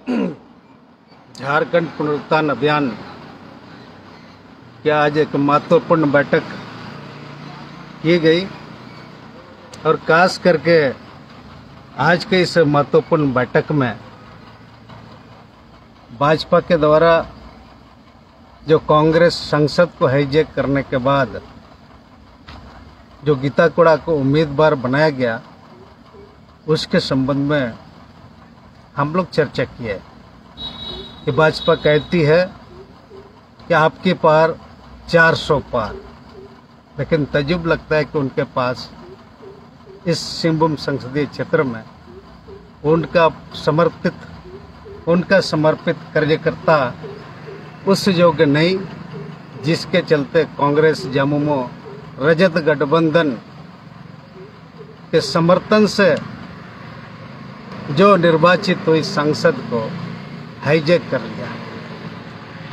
झारखंड पुनरुत्थान अभियान की आज एक महत्वपूर्ण बैठक की गई और खास करके आज के इस महत्वपूर्ण बैठक में भाजपा के द्वारा जो कांग्रेस संसद को हाईजैक करने के बाद जो गीता कोड़ा को उम्मीदवार बनाया गया उसके संबंध में हम लोग चर्चा की है कि भाजपा कहती है कि आपके पार 400 पार, लेकिन तजुब लगता है कि उनके पास इस सिंहभूम संसदीय क्षेत्र में उनका समर्पित कार्यकर्ता उस योग्य नहीं, जिसके चलते कांग्रेस जमुमो रजत गठबंधन के समर्थन से जो निर्वाचित हुई सांसद को हाईजैक कर लिया।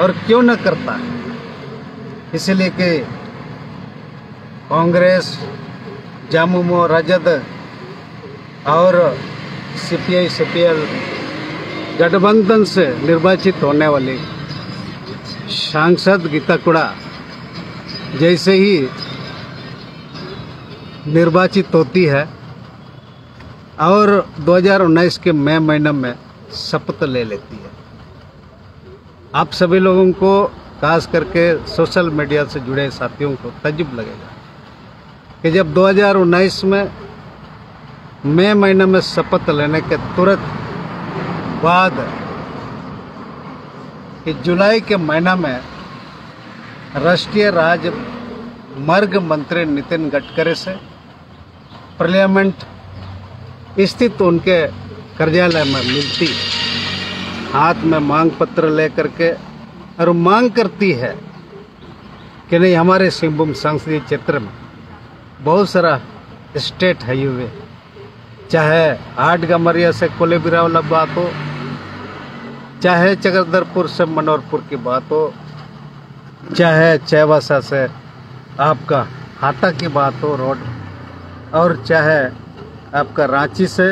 और क्यों न करता है, इसलिए कि कांग्रेस जमुमो रजत और सीपीआई सीपीएल गठबंधन से निर्वाचित होने वाली सांसद गीता कोड़ा जैसे ही निर्वाचित होती है और 2019 के मई महीने में शपथ ले लेती है। आप सभी लोगों को, खास करके सोशल मीडिया से जुड़े साथियों को तजुब लगेगा कि जब 2019 में मई महीने में शपथ लेने के तुरंत बाद कि जुलाई के महीना में राष्ट्रीय राजमार्ग मंत्री नितिन गडकरी से पार्लियामेंट स्थित उनके कार्यालय में मिलती, हाथ में मांग पत्र लेकर के, और मांग करती है कि नहीं, हमारे सिंहभूम संसदीय क्षेत्र में बहुत सारा स्टेट हाईवे, चाहे हाटगमरिया से कोलेबिरा वाला बात हो, चाहे चक्रधरपुर से मनोहरपुर की बात हो, चाहे चैवासा से आपका हाटा की बात हो रोड, और चाहे आपका रांची से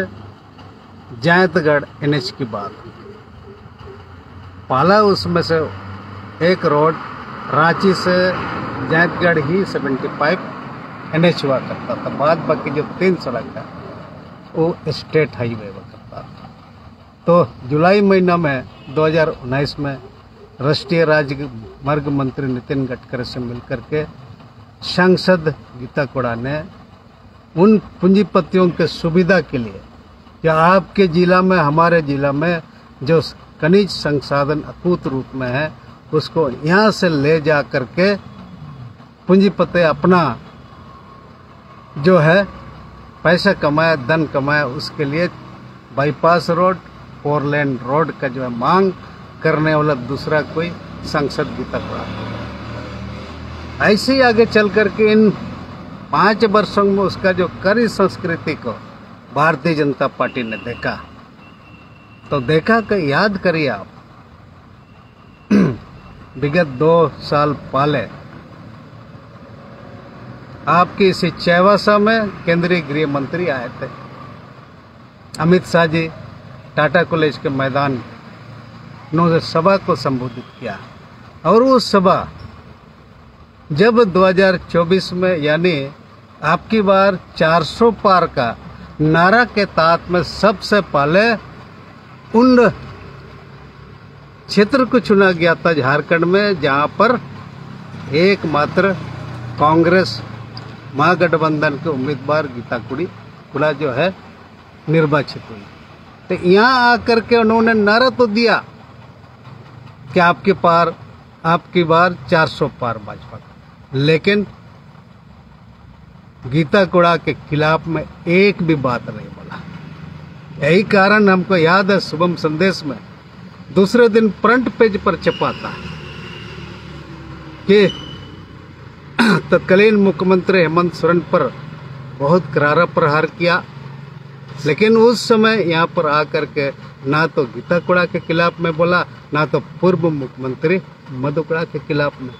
जैंतगढ़ एनएच की बात हो। पहला उसमें से एक रोड रांची से जैंतगढ़ ही 75 एनएच हुआ करता था, बाद बाकी जो 3 सड़क है वो स्टेट हाईवे हुआ करता था। तो जुलाई महीना में 2019 में राष्ट्रीय राजमार्ग मंत्री नितिन गडकरी से मिलकर के सांसद गीता कोड़ा ने उन पूंजीपतियों के सुविधा के लिए कि आपके जिला में, हमारे जिला में जो खनिज संसाधन अकूत रूप में है, उसको यहाँ से ले जा करके पूंजीपति अपना जो है पैसा कमाए, धन कमाए, उसके लिए बाईपास रोड, 4 लेन रोड का जो है मांग करने वाला दूसरा कोई सांसद गीता कोड़ा। ऐसे ही आगे चल करके इन 5 वर्षों में उसका जो करी संस्कृति को भारतीय जनता पार्टी ने देखा, तो देखा कि याद करिए आप, विगत 2 साल पहले आपके इसी चैवासा में केंद्रीय गृह मंत्री आए थे, अमित शाह जी, टाटा कॉलेज के मैदान में उन्होंने सभा को संबोधित किया। और वो सभा जब 2024 में, यानी आपकी बार 400 पार का नारा के तहत में सबसे पहले उन क्षेत्र को चुना गया था झारखंड में, जहां पर एकमात्र कांग्रेस महागठबंधन के उम्मीदवार गीता कोड़ा जो है निर्वाचित हुई। तो यहाँ आकर के उन्होंने नारा तो दिया कि आपकी बार 400 पार भाजपा का, लेकिन गीता कोड़ा के खिलाफ में एक भी बात नहीं बोला। यही कारण हमको याद है, शुभम संदेश में दूसरे दिन फ्रंट पेज पर छपा था कि तत्कालीन मुख्यमंत्री हेमंत सोरेन पर बहुत करारा प्रहार किया, लेकिन उस समय यहाँ पर आकर के ना तो गीता कोड़ा के खिलाफ में बोला, ना तो पूर्व मुख्यमंत्री मधु कोड़ा के खिलाफ में।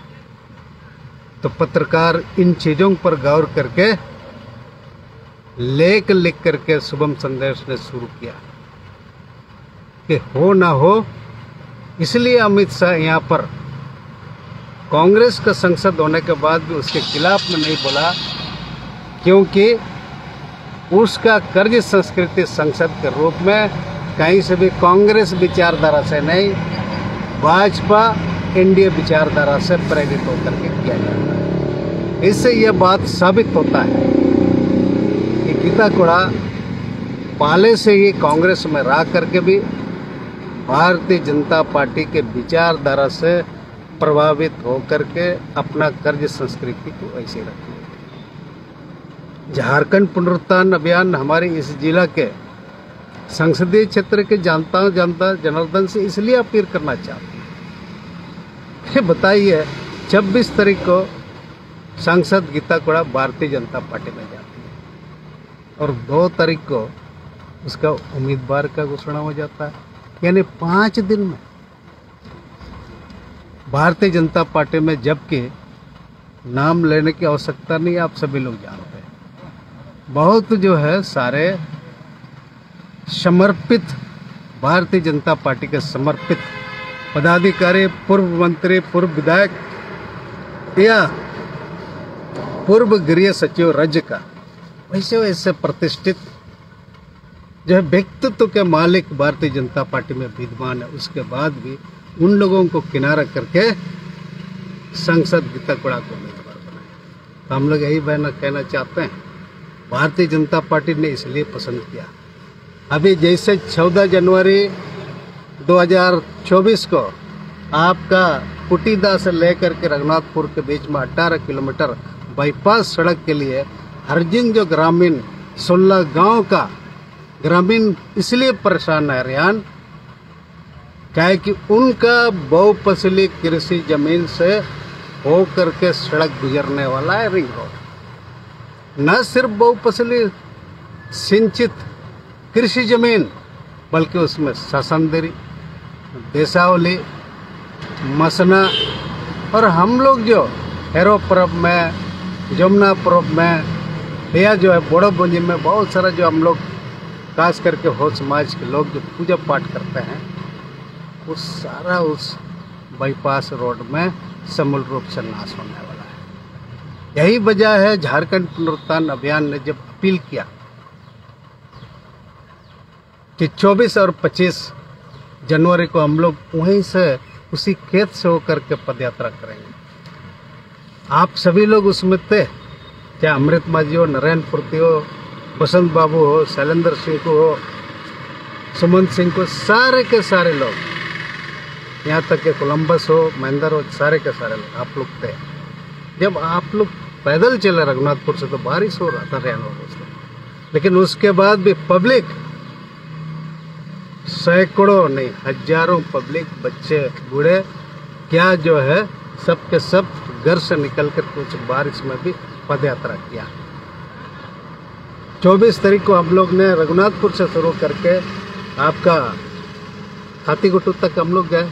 तो पत्रकार इन चीजों पर गौर करके लेख लिख करके शुभम संदेश ने शुरू किया कि हो ना हो, इसलिए अमित शाह यहाँ पर कांग्रेस का सांसद होने के बाद भी उसके खिलाफ में नहीं बोला, क्योंकि उसका कर्ज संस्कृति संसद के रूप में कहीं से भी कांग्रेस विचारधारा से नहीं, भाजपा एनडीए विचारधारा से प्रेरित होकर के किया जाता है। इससे यह बात साबित होता है कि गीता कोड़ा पहले से ही कांग्रेस में रह करके भी भारतीय जनता पार्टी के विचारधारा से प्रभावित होकर के अपना कर्ज संस्कृति को ऐसे रखी। झारखंड पुनरुत्थान अभियान हमारे इस जिला के संसदीय क्षेत्र के जनता जनार्दन से इसलिए अपील करना चाहते हैं। बताइए, 26 तारीख को सांसद गीता कोड़ा भारतीय जनता पार्टी में जाती है और 2 तारीख को उसका उम्मीदवार का घोषणा हो जाता है, यानी 5 दिन में भारतीय जनता पार्टी में, जबकि नाम लेने की आवश्यकता नहीं, आप सभी लोग जानते हैं। बहुत जो है सारे समर्पित भारतीय जनता पार्टी के समर्पित पदाधिकारी, पूर्व मंत्री, पूर्व विधायक या पूर्व गृह सचिव राज्य का, वैसे वैसे प्रतिष्ठित जो है व्यक्तित्व के मालिक भारतीय जनता पार्टी में विद्यमान है, उसके बाद भी उन लोगों को किनारा करके सांसद गीता कोड़ा को उम्मीदवार बनाया। तो हम लोग यही कहना चाहते हैं, भारतीय जनता पार्टी ने इसलिए पसंद किया। अभी जैसे 14 जनवरी 2024 को आपका कुटीदा से लेकर के रघुनाथपुर के बीच में 18 किलोमीटर बाईपास सड़क के लिए हरजिंग जो ग्रामीण 16 गांव का ग्रामीण इसलिए परेशान है रियान, क्या है कि उनका बहुफसली कृषि जमीन से हो करके सड़क गुजरने वाला है रिंग रोड। न सिर्फ बहुफसली सिंचित कृषि जमीन, बल्कि उसमें ससंदरी, देसावली, मसना और हम लोग जो हेरो पर्व में, जमुना पर्व में या जो है बोड़ो बोली में बहुत सारा जो हम लोग खास करके हो समाज के लोग जो पूजा पाठ करते हैं, उस सारा उस बाईपास रोड में समूल रूप से नाश होने वाला है। यही वजह है झारखंड पुनरुत्थान अभियान ने जब अपील किया कि 24 और 25 जनवरी को हम लोग वहीं से उसी खेत से होकर के पदयात्रा करेंगे। आप सभी लोग उसमें थे, चाहे अमृत माझी हो, नारायण फुर्ती हो, बसंत बाबू हो, शैलेंद्र सिंह को हो, सुमंत सिंह को, सारे के सारे लोग, यहाँ तक के कोलंबस हो, महेंद्र हो, सारे के सारे लोग आप लोग थे। जब आप लोग पैदल चले रघुनाथपुर से तो बारिश हो रहा था रेनो से, लेकिन उसके बाद भी पब्लिक, सैकड़ों नहीं हजारों पब्लिक, बच्चे बूढ़े क्या जो है सब के सब घर से निकलकर कुछ बारिश में भी पदयात्रा किया। 24 तारीख को हम लोग ने रघुनाथपुर से शुरू करके आपका खातीगुट्टू तक हम लोग गए,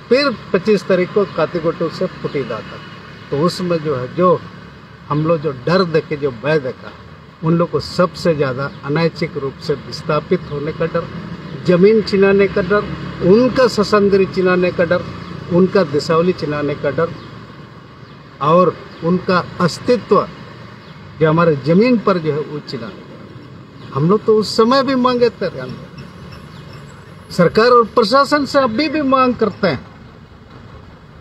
फिर 25 तारीख को खातीगुट्टू से पुटीदा तक। तो उसमें जो है जो हम लोग जो डर देखे, जो भय देखा, उन लोग को सबसे ज़्यादा अनैच्छिक रूप से विस्थापित होने का डर, जमीन छिनाने का डर, उनका ससंदरी छिनाने का डर, उनका दिशावली छिनाने का डर और उनका अस्तित्व जो हमारे जमीन पर जो है वो छिनाने का डर। हम लोग तो उस समय भी मांगे थे, सरकार और प्रशासन से अभी भी मांग करते हैं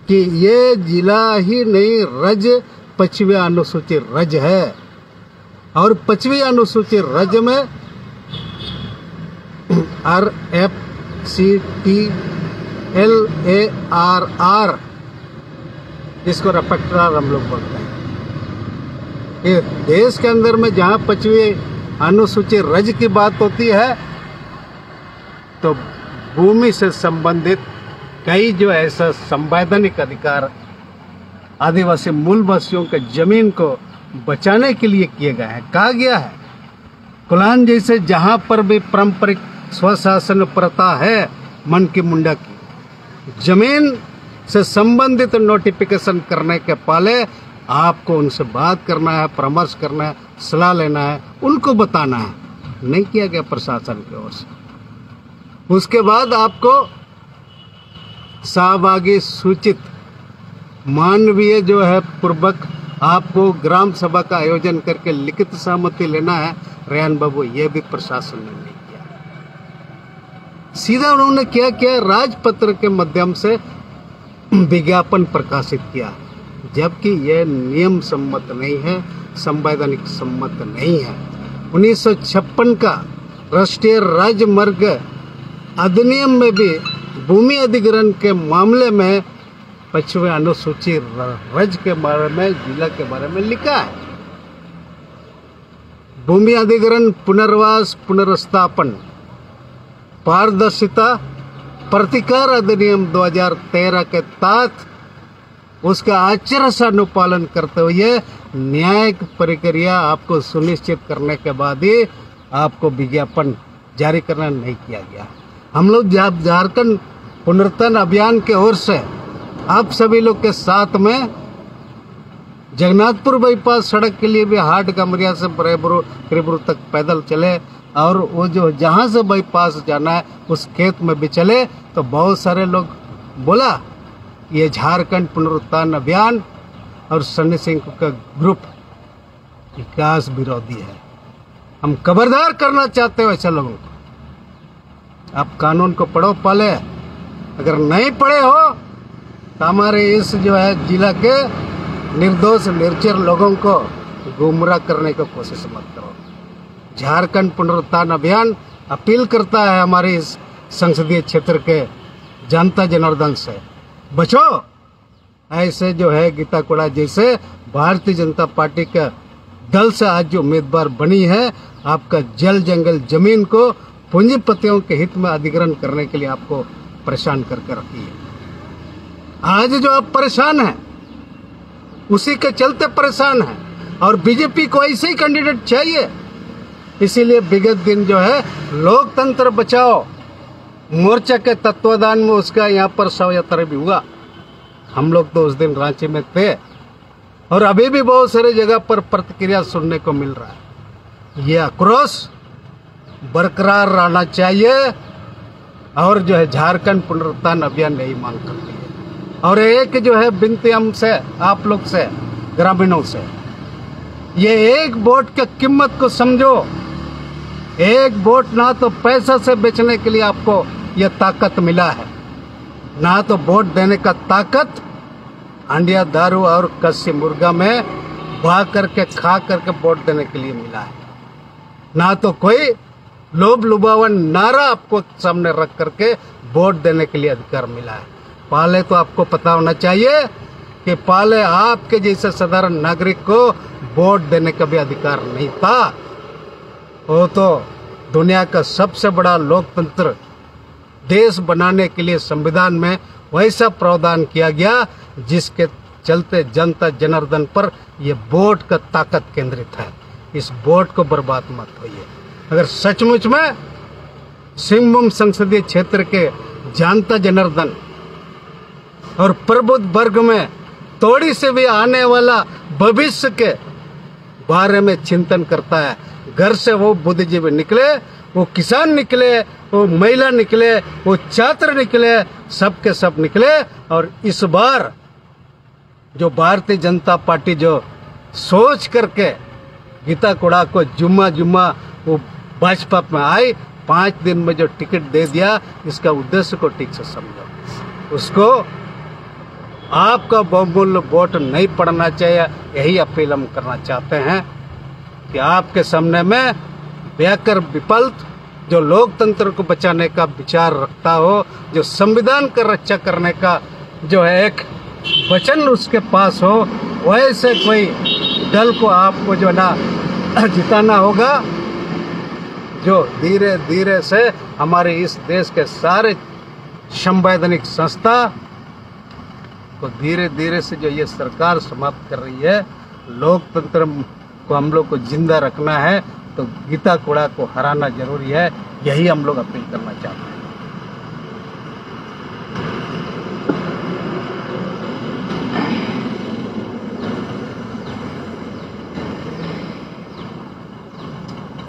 कि ये जिला ही नहीं, राज्य 5वीं अनुसूची राज्य है और 5वीं अनुसूची राज्य में RFCTLARR, जिसको रपट्टार हम लोग बोलते हैं, ये देश के अंदर में जहाँ 5वीं अनुसूची राज्य की बात होती है तो भूमि से संबंधित कई जो ऐसा संवैधानिक अधिकार आदिवासी मूलवासियों के जमीन को बचाने के लिए किए गए हैं। कहा गया है कुलान जैसे जहां पर भी पारंपरिक स्वशासन प्रथा है, मन की मुंडा की जमीन से संबंधित नोटिफिकेशन करने के पहले आपको उनसे बात करना है, परामर्श करना है, सलाह लेना है, उनको बताना है। नहीं किया गया प्रशासन की ओर से। उसके बाद आपको सहभागी सूचित मानवीय जो है पूर्वक आपको ग्राम सभा का आयोजन करके लिखित सहमति लेना है। रेहान बाबू, ये भी प्रशासन ने नहीं किया। सीधा उन्होंने क्या किया, राजपत्र के माध्यम से विज्ञापन प्रकाशित किया, जबकि यह नियम सम्मत नहीं है, संवैधानिक सम्मत नहीं है। 1956 का राष्ट्रीय राजमार्ग अधिनियम में भी भूमि अधिग्रहण के मामले में 5वें अनुसूची रज के बारे में, जिला के बारे में लिखा है। भूमि अधिग्रहण, पुनर्वास, पुनर्स्थापन, पारदर्शिता, प्रतिकार अधिनियम 2013 के तहत उसका आचरण करते हुए न्यायिक प्रक्रिया आपको सुनिश्चित करने के बाद ही आपको विज्ञापन जारी करना नहीं किया गया। हम लोग झारखंड पुनर्तन अभियान के ओर से आप सभी लोग के साथ में जगन्नाथपुर बाईपास सड़क के लिए भी हाट गमरिया से बरेबरू तक पैदल चले, और वो जो जहाँ से बाईपास जाना है उस खेत में भी चले। तो बहुत सारे लोग बोला ये झारखंड पुनरुत्थान अभियान और सन्नी सिंह का ग्रुप विकास विरोधी है। हम खबरदार करना चाहते हो ऐसे लोगों को। आप कानून को पढ़ो पहले, अगर नहीं पढ़े हो तो हमारे इस जो है जिला के निर्दोष निर्चर लोगों को गुमराह करने की कोशिश मत करो। झारखंड पुनरुत्थान अभियान अपील करता है हमारे इस संसदीय क्षेत्र के जनता जनार्दन से, बचो ऐसे जो है गीता कोड़ा जैसे भारतीय जनता पार्टी का दल से आज जो उम्मीदवार बनी है, आपका जल जंगल जमीन को पूंजीपतियों के हित में अधिग्रहण करने के लिए आपको परेशान करके रखी है। आज जो आप परेशान हैं उसी के चलते परेशान हैं, और बीजेपी को ऐसे ही कैंडिडेट चाहिए। इसीलिए विगत दिन जो है लोकतंत्र बचाओ मोर्चा के तत्वाधान में उसका यहाँ पर शव यात्रा भी हुआ। हम लोग तो उस दिन रांची में थे, और अभी भी बहुत सारे जगह पर प्रतिक्रिया सुनने को मिल रहा है। ये आक्रोश बरकरार रहना चाहिए, और जो है झारखंड पुनरुत्थान अभियान यही मांग करती है। और एक जो है विनती हमसे, आप लोग से, ग्रामीणों से, ये एक वोट की कीमत को समझो। एक वोट ना तो पैसा से बेचने के लिए आपको ये ताकत मिला है, ना तो वोट देने का ताकत अंडिया दारू और कस्सी मुर्गा में बहा करके खा करके वोट देने के लिए मिला है, ना तो कोई लोभ लुभावन नारा आपको सामने रख करके वोट देने के लिए अधिकार मिला है। पहले तो आपको पता होना चाहिए कि पहले आपके जैसे साधारण नागरिक को वोट देने का भी अधिकार नहीं था। वो तो दुनिया का सबसे बड़ा लोकतंत्र देश बनाने के लिए संविधान में वैसा प्रावधान किया गया जिसके चलते जनता जनार्दन पर यह वोट का ताकत केंद्रित है। इस वोट को बर्बाद मत होइए। अगर सचमुच में सिंहभूम संसदीय क्षेत्र के जनता जनार्दन और प्रबुद्ध वर्ग में थोड़ी से भी आने वाला भविष्य के बारे में चिंतन करता है, घर से वो बुद्धिजीवी निकले, वो किसान निकले, वो महिला निकले, वो छात्र निकले, सबके सब निकले। और इस बार जो भारतीय जनता पार्टी जो सोच करके गीता कोड़ा को जुम्मा वो भाजपा में आई, 5 दिन में जो टिकट दे दिया, इसका उद्देश्य को ठीक से समझो। उसको आपका बहुमूल्य वोट नहीं पड़ना चाहिए। यही अपील हम करना चाहते हैं कि आपके सामने में बेहतर विकल्प जो लोकतंत्र को बचाने का विचार रखता हो, जो संविधान का रक्षा करने का जो है एक वचन उसके पास हो, वैसे कोई दल को आपको जो ना जिताना होगा, जो धीरे धीरे से हमारे इस देश के सारे संवैधानिक संस्था को धीरे धीरे से जो ये सरकार समाप्त कर रही है। लोकतंत्र को हम लोग को जिंदा रखना है तो गीता कोड़ा को हराना जरूरी है। यही हम लोग अपील करना चाहते हैं।